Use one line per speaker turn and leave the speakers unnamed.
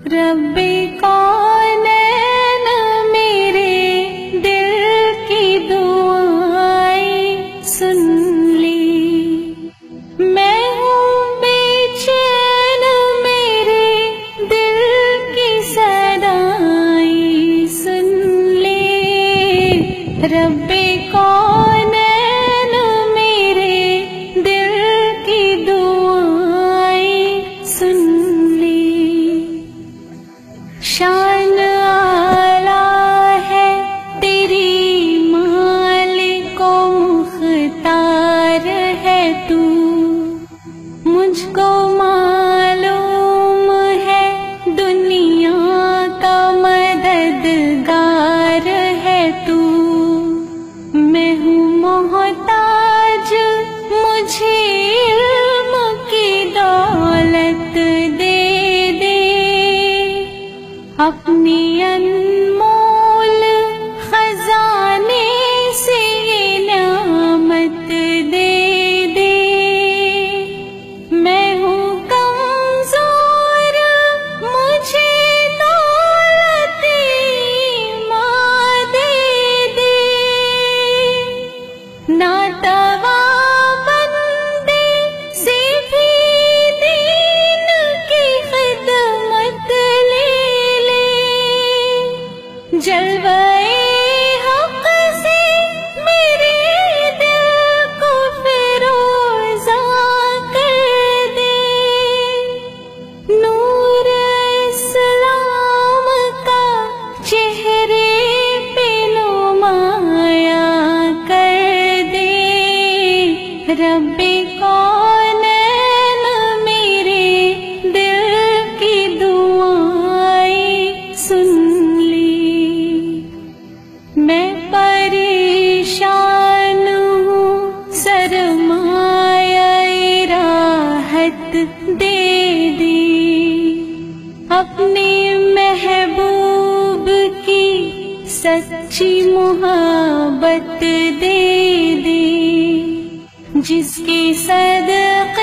رب کونین میرے دل کی دعائیں سن لی، میں ہوں بے چین میرے دل کی صدائیں سن لی، رب کونین میرے دل کی دعائیں سن لی۔ شان اعلیٰ ہے تیری مالک و مختار ہے تو، مجھ کو معلوم ہے دنیا کا مددگار ہے تو، میں ہوں محتاج مجھے علم کی دولت دے دے، اپنی انمول خزانے سے یہ نعمت دے دے، میں ہوں کمزور مجھے دولت ماں دے دے، ناتوا بندے سے بھی دین کی خدمت لے لے، جلوہ حق سے میرے دل کو فیروزہ کر دے، نور اسلام کا چہرے پہ نمایاں کر دے، رب کونین میرے دل کی دعائیں سن لی، میں پریشان ہوں سرمایہ راحت دے دی، اپنے محبوب کی سچی محبت دے دی، جس کے صدقے